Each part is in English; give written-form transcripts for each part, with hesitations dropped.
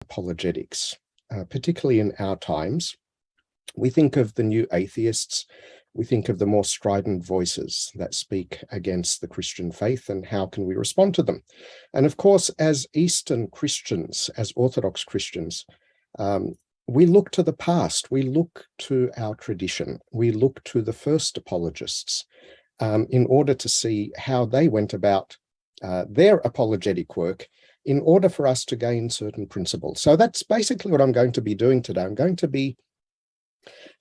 apologetics, particularly in our times. We think of the new atheists, we think of the more strident voices that speak against the Christian faith, and how can we respond to them? And of course, as Eastern Christians, as Orthodox Christians, we look to the past, we look to our tradition, we look to the first apologists in order to see how they went about their apologetic work in order for us to gain certain principles. So that's basically what I'm going to be doing today. I'm going to be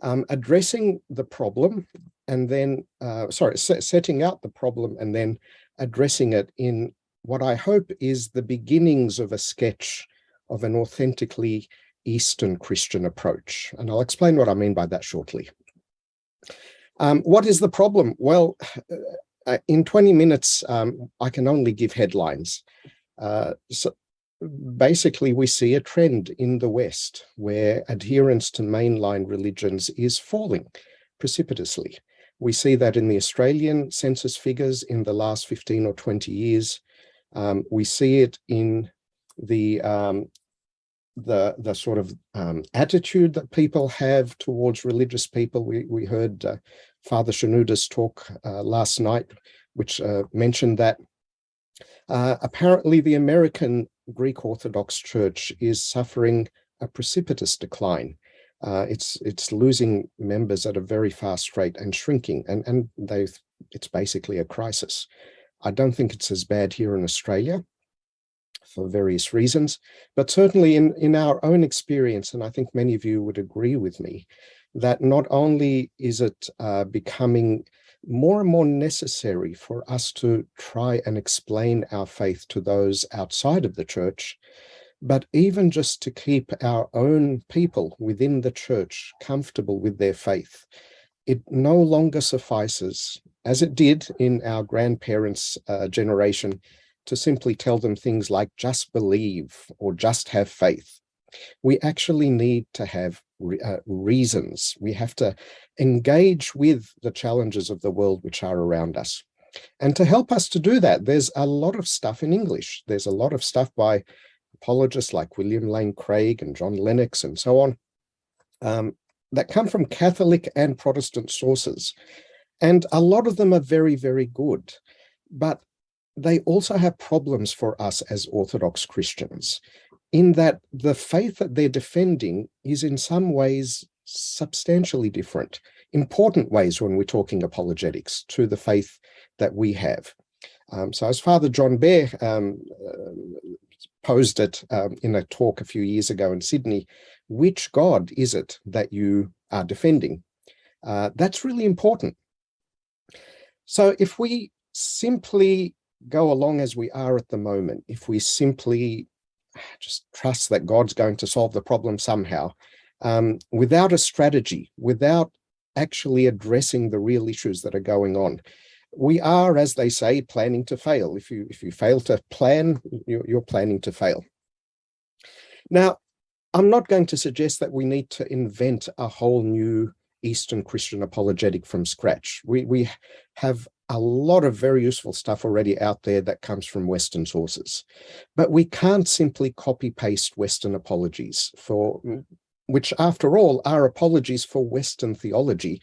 addressing the problem and then, setting out the problem and then addressing it in what I hope is the beginnings of a sketch of an authentically Eastern Christian approach. And I'll explain what I mean by that shortly. What is the problem? Well, in 20 minutes, I can only give headlines. So basically, we see a trend in the West where adherence to mainline religions is falling precipitously. We see that in the Australian census figures in the last 15 or 20 years. We see it in the sort of attitude that people have towards religious people. We heard Father Shenouda's talk last night, which mentioned that apparently the American Greek Orthodox Church is suffering a precipitous decline. It's losing members at a very fast rate and shrinking, and it's basically a crisis. I don't think it's as bad here in Australia for various reasons, but certainly in our own experience, and I think many of you would agree with me, that not only is it becoming more and more necessary for us to try and explain our faith to those outside of the church, but even just to keep our own people within the church comfortable with their faith. It no longer suffices, as it did in our grandparents' generation, to simply tell them things like just believe or just have faith. We actually need to have reasons. We have to engage with the challenges of the world which are around us. And to help us to do that, there's a lot of stuff in English. There's a lot of stuff by apologists like William Lane Craig and John Lennox and so on, that come from Catholic and Protestant sources. And a lot of them are very, very good. But they also have problems for us as Orthodox Christians, in that the faith that they're defending is in some ways substantially different, important ways when we're talking apologetics, to the faith that we have. So as Father John Bear posed it in a talk a few years ago in Sydney, which God is it that you are defending? That's really important. So if we simply go along as we are at the moment, if we simply just trust that God's going to solve the problem somehow, without a strategy, without actually addressing the real issues that are going on, we are, as they say, planning to fail. If you fail to plan, you're planning to fail. Now, I'm not going to suggest that we need to invent a whole new Eastern Christian apologetic from scratch. We have a lot of very useful stuff already out there that comes from Western sources. But we can't simply copy-paste Western apologies, which, after all, are apologies for Western theology,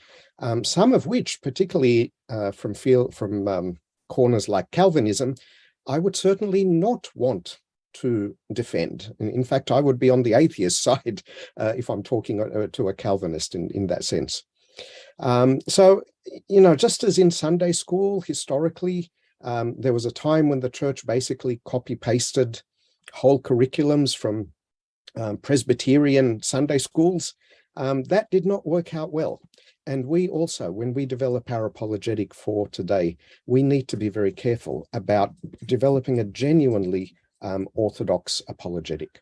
some of which, particularly from corners like Calvinism, I would certainly not want to defend. In fact, I would be on the atheist side if I'm talking to a Calvinist in that sense. So, just as in Sunday school, historically, there was a time when the church basically copy-pasted whole curriculums from Presbyterian Sunday schools. That did not work out well. And we also, when we develop our apologetic for today, we need to be very careful about developing a genuinely Orthodox apologetic.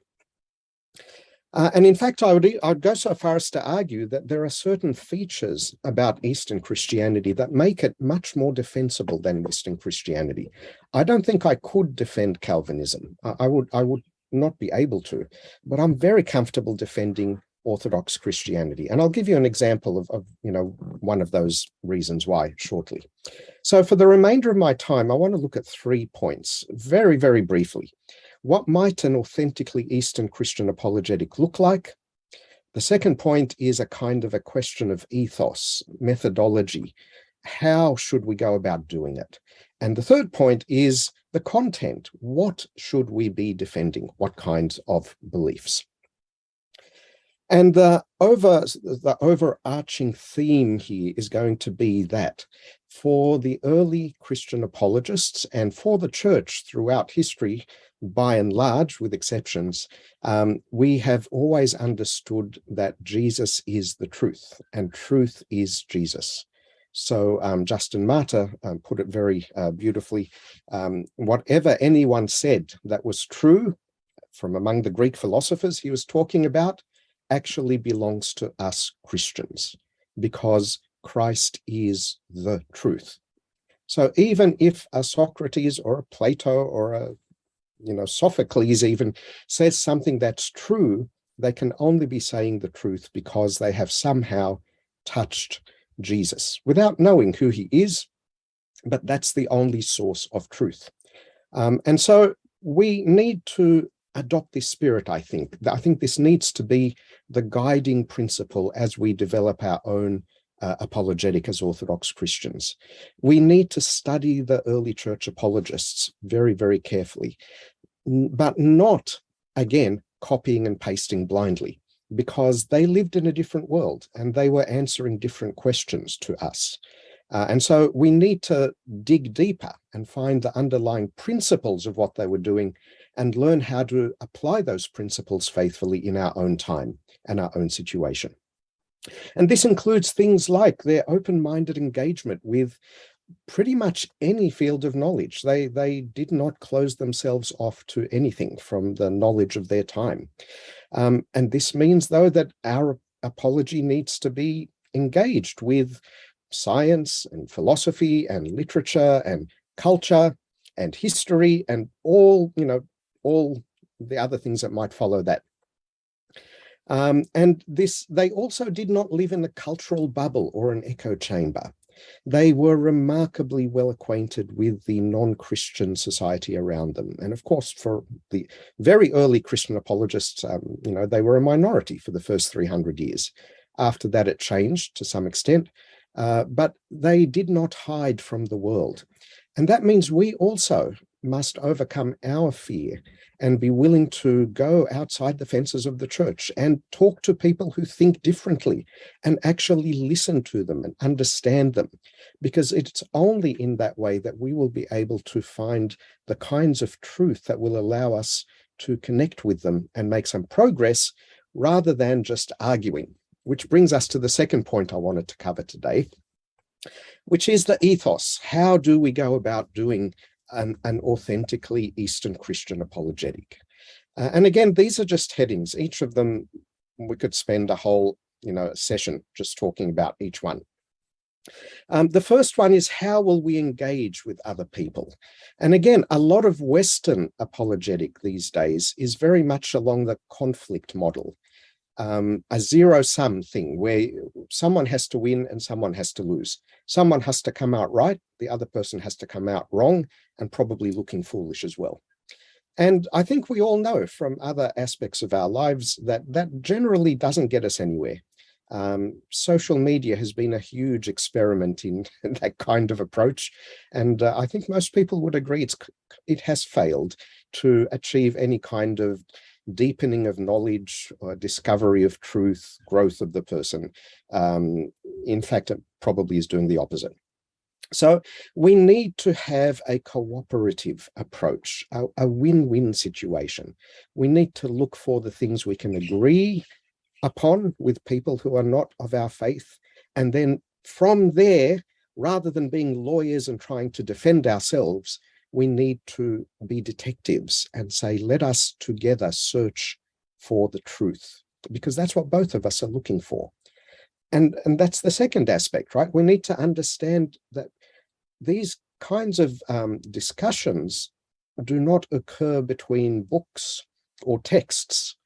And in fact, I'd go so far as to argue that there are certain features about Eastern Christianity that make it much more defensible than Western Christianity. I don't think I could defend Calvinism. I would not be able to, but I'm very comfortable defending Orthodox Christianity. And I'll give you an example of one of those reasons why shortly. So for the remainder of my time, I want to look at 3 points very, very briefly. What might an authentically Eastern Christian apologetic look like? The second point is a kind of a question of ethos, methodology. How should we go about doing it? And the third point is the content. What should we be defending? What kinds of beliefs? And the overarching theme here is going to be that for the early Christian apologists and for the church throughout history, by and large, with exceptions, we have always understood that Jesus is the truth and truth is Jesus. So Justin Martyr put it very beautifully. Whatever anyone said that was true from among the Greek philosophers he was talking about actually belongs to us Christians, because Christ is the truth. So even if a Socrates or a Plato or a Sophocles even says something that's true, they can only be saying the truth because they have somehow touched Jesus without knowing who he is, but that's the only source of truth. And so we need to adopt this spirit, I think. I think this needs to be the guiding principle as we develop our own apologetic as Orthodox Christians. We need to study the early church apologists very, very carefully, but not, again, copying and pasting blindly, because they lived in a different world and they were answering different questions to us. And so we need to dig deeper and find the underlying principles of what they were doing and learn how to apply those principles faithfully in our own time and our own situation. And this includes things like their open-minded engagement with pretty much any field of knowledge. They did not close themselves off to anything from the knowledge of their time. And this means, though, that our apology needs to be engaged with science and philosophy and literature and culture and history and all the other things that might follow that. And they also did not live in a cultural bubble or an echo chamber. They were remarkably well acquainted with the non-Christian society around them. And of course, for the very early Christian apologists, they were a minority for the first 300 years. After that, it changed to some extent, but they did not hide from the world. And that means we also must overcome our fear and be willing to go outside the fences of the church and talk to people who think differently and actually listen to them and understand them, because it's only in that way that we will be able to find the kinds of truth that will allow us to connect with them and make some progress rather than just arguing. Which brings us to the second point I wanted to cover today, which is the ethos. How do we go about doing an authentically Eastern Christian apologetic? And again, these are just headings. Each of them, we could spend a whole session just talking about each one. The first one is, how will we engage with other people? And again, a lot of Western apologetic these days is very much along the conflict model. A zero-sum thing where someone has to win and someone has to lose. Someone has to come out right, the other person has to come out wrong and probably looking foolish as well. And I think we all know from other aspects of our lives that that generally doesn't get us anywhere. Social media has been a huge experiment in that kind of approach. And I think most people would agree it has failed to achieve any kind of deepening of knowledge or discovery of truth, growth of the person. In fact, it probably is doing the opposite. So we need to have a cooperative approach, a win-win situation. We need to look for the things we can agree upon with people who are not of our faith. And then from there, rather than being lawyers and trying to defend ourselves, we need to be detectives and say, let us together search for the truth, because that's what both of us are looking for. And that's the second aspect, right? We need to understand that these kinds of discussions do not occur between books or texts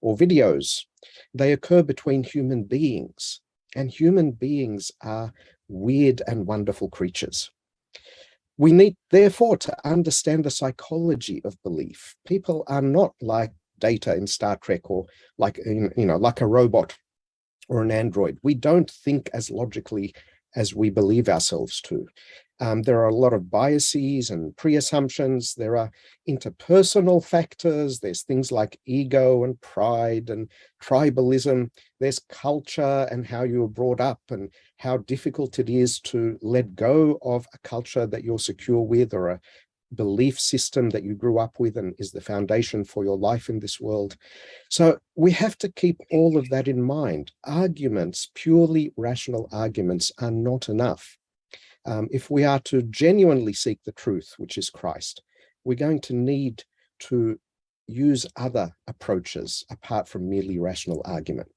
or videos. They occur between human beings, and human beings are weird and wonderful creatures. We need, therefore, to understand the psychology of belief. People are not like Data in Star Trek, or like, like a robot or an android. We don't think as logically as we believe ourselves to. There are a lot of biases and pre-assumptions. There are interpersonal factors. There's things like ego and pride and tribalism. There's culture and how you were brought up and how difficult it is to let go of a culture that you're secure with, or a belief system that you grew up with and is the foundation for your life in this world. So we have to keep all of that in mind. Arguments, purely rational arguments, are not enough. If we are to genuinely seek the truth, which is Christ, we're going to need to use other approaches apart from merely rational argument.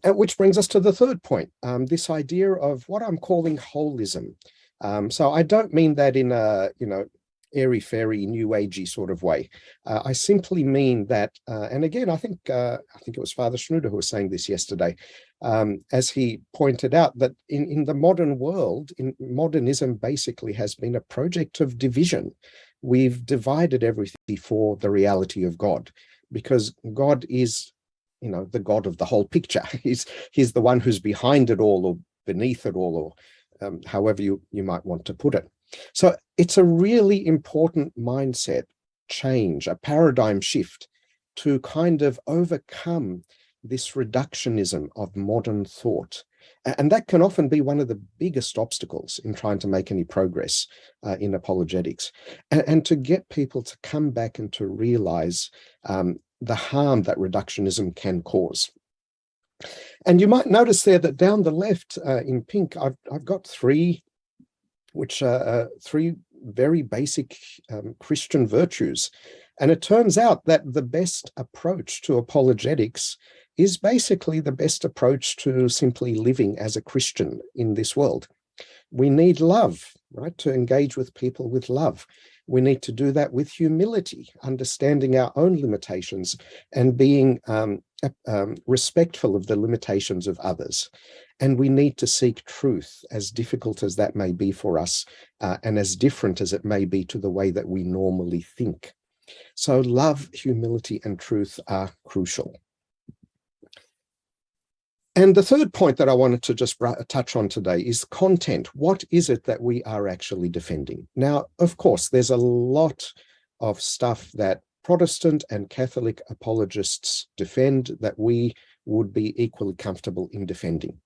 Which brings us to the third point, this idea of what I'm calling holism. So I don't mean that in a, airy-fairy, new agey sort of way. I simply mean that, and again, I think it was Father Schnuder who was saying this yesterday, as he pointed out, that in the modern world, modernism basically has been a project of division. We've divided everything for the reality of God, because God is, the God of the whole picture. He's the one who's behind it all, or beneath it all, or however you might want to put it. So it's a really important mindset change, a paradigm shift, to kind of overcome this reductionism of modern thought. And that can often be one of the biggest obstacles in trying to make any progress in apologetics. And to get people to come back and to realize the harm that reductionism can cause. And you might notice there that down the left in pink, I've got three, which are three very basic Christian virtues. And it turns out that the best approach to apologetics is basically the best approach to simply living as a Christian in this world. We need love, right? To engage with people with love. We need to do that with humility, understanding our own limitations and being respectful of the limitations of others. And we need to seek truth, as difficult as that may be for us, and as different as it may be to the way that we normally think. So love, humility, and truth are crucial. And the third point that I wanted to just touch on today is content. What is it that we are actually defending? Now, of course, there's a lot of stuff that Protestant and Catholic apologists defend that we would be equally comfortable in defending.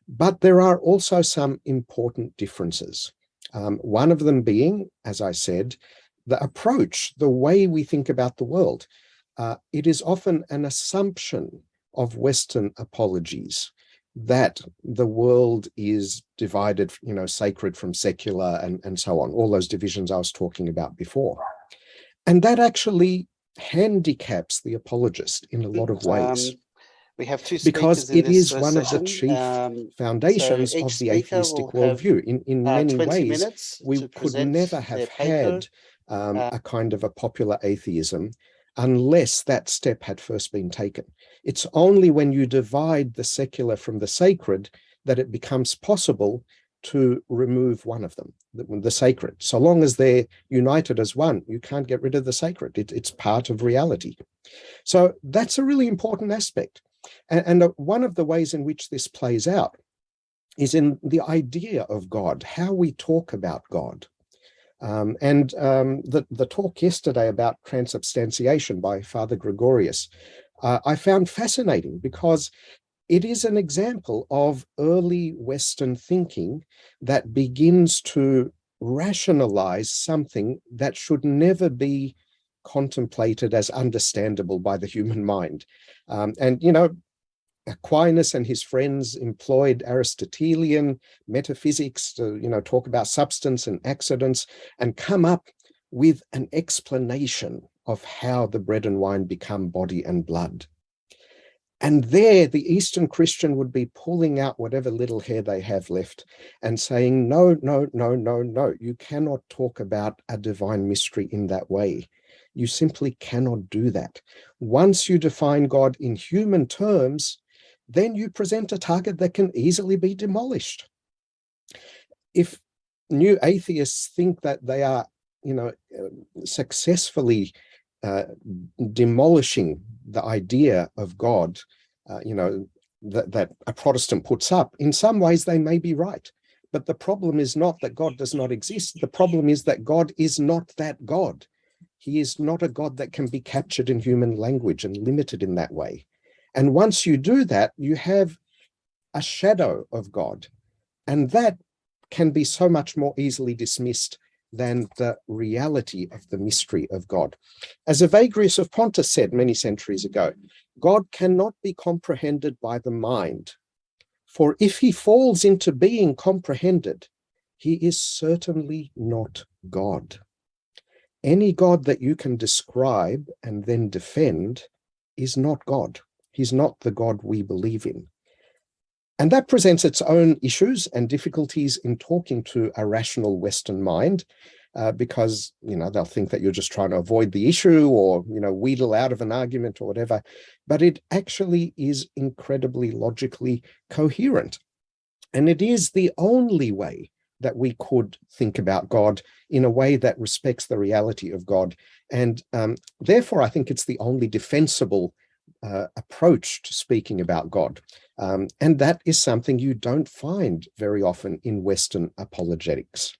But there are also some important differences. One of them being, as I said, the approach, the way we think about the world. It is often an assumption of Western apologies that the world is divided, sacred from secular, and so on, all those divisions I was talking about before. And that actually handicaps the apologist in a lot of ways. We have two because speakers in it this is one session. of the chief foundations so of each the speaker atheistic will have, worldview. In many 20 ways, minutes we to could present never have their paper. had a kind of a popular atheism unless that step had first been taken. It's only when you divide the secular from the sacred that it becomes possible to remove one of them, the sacred. So long as they're united as one, you can't get rid of the sacred. It's part of reality. So that's a really important aspect. And one of the ways in which this plays out is in the idea of God, how we talk about God. The talk yesterday about transubstantiation by Father Gregorius, I found fascinating because it is an example of early Western thinking that begins to rationalize something that should never be contemplated as understandable by the human mind. Aquinas and his friends employed Aristotelian metaphysics to, talk about substance and accidents and come up with an explanation of how the bread and wine become body and blood. And there, the Eastern Christian would be pulling out whatever little hair they have left and saying, no, no, no, no, no, you cannot talk about a divine mystery in that way. You simply cannot do that. Once you define God in human terms, then you present a target that can easily be demolished. If new atheists think that they are, successfully demolishing the idea of God, that a Protestant puts up. In some ways, they may be right. But the problem is not that God does not exist. The problem is that God is not that God. He is not a God that can be captured in human language and limited in that way. And once you do that, you have a shadow of God. And that can be so much more easily dismissed than the reality of the mystery of God. As Evagrius of Pontus said many centuries ago, God cannot be comprehended by the mind. For if he falls into being comprehended, he is certainly not God. Any God that you can describe and then defend is not God. He's not the God we believe in. And that presents its own issues and difficulties in talking to a rational Western mind, because they'll think that you're just trying to avoid the issue or wheedle out of an argument or whatever. But it actually is incredibly logically coherent. And it is the only way that we could think about God in a way that respects the reality of God. And therefore, I think it's the only defensible approach to speaking about God. And that is something you don't find very often in Western apologetics.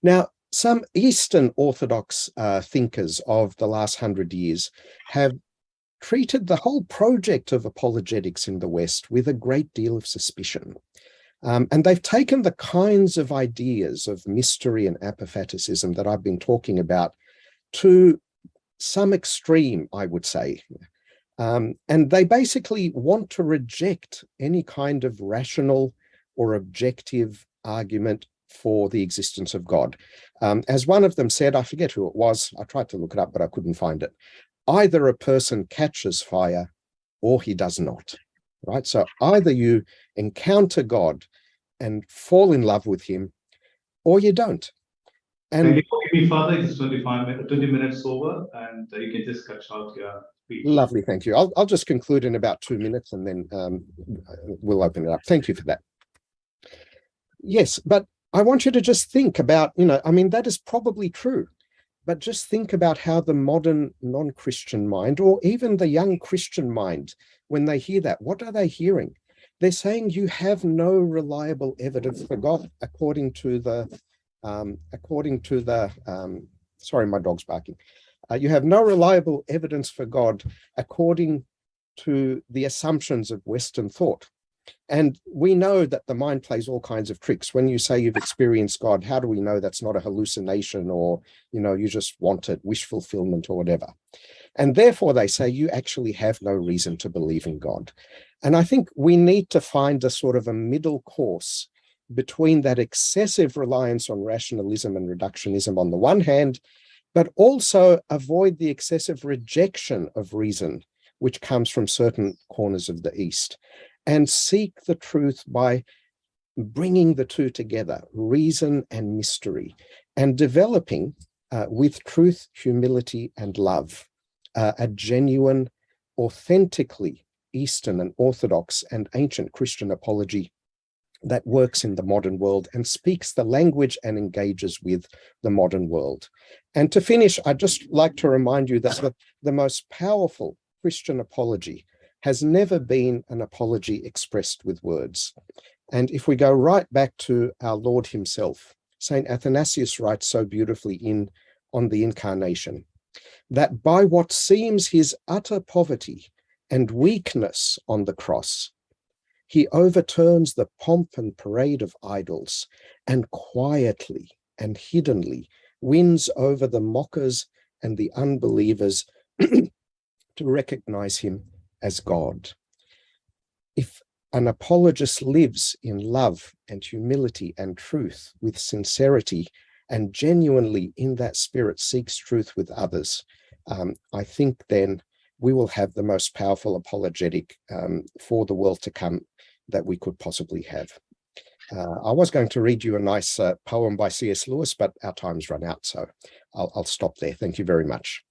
Now, some Eastern Orthodox thinkers of the last 100 years have treated the whole project of apologetics in the West with a great deal of suspicion. And they've taken the kinds of ideas of mystery and apophaticism that I've been talking about to some extreme, I would say. And they basically want to reject any kind of rational or objective argument for the existence of God. As one of them said, I forget who it was, I tried to look it up, but I couldn't find it. Either a person catches fire or he does not, right? So either you encounter God and fall in love with him, or you don't. And thank you for giving me, Father. It's 20 minutes over, and you can just cut short your speech. Lovely, thank you. I'll just conclude in about 2 minutes, and then we'll open it up. Thank you for that. Yes, but I want you to just think about, that is probably true, but just think about how the modern non-Christian mind, or even the young Christian mind, when they hear that, what are they hearing? They're saying you have no reliable evidence for God according to the, sorry, my dog's barking. You have no reliable evidence for God according to the assumptions of Western thought. And we know that the mind plays all kinds of tricks. When you say you've experienced God, how do we know that's not a hallucination, or, you just want it, wish fulfillment or whatever? And therefore they say you actually have no reason to believe in God. And I think we need to find a sort of a middle course between that excessive reliance on rationalism and reductionism on the one hand, but also avoid the excessive rejection of reason, which comes from certain corners of the East, and seek the truth by bringing the two together, reason and mystery, and developing with truth, humility, and love, a genuine, authentically Eastern and Orthodox and ancient Christian apology that works in the modern world and speaks the language and engages with the modern world. And to finish, I'd just like to remind you that the most powerful Christian apology has never been an apology expressed with words. And if we go right back to our Lord himself, St. Athanasius writes so beautifully on the Incarnation, that by what seems his utter poverty and weakness on the cross, he overturns the pomp and parade of idols and quietly and hiddenly wins over the mockers and the unbelievers to recognize him as God. If an apologist lives in love and humility and truth with sincerity, and genuinely in that spirit seeks truth with others, I think then we will have the most powerful apologetic for the world to come that we could possibly have. I was going to read you a nice poem by C.S. Lewis, but our time's run out, so I'll stop there. Thank you very much.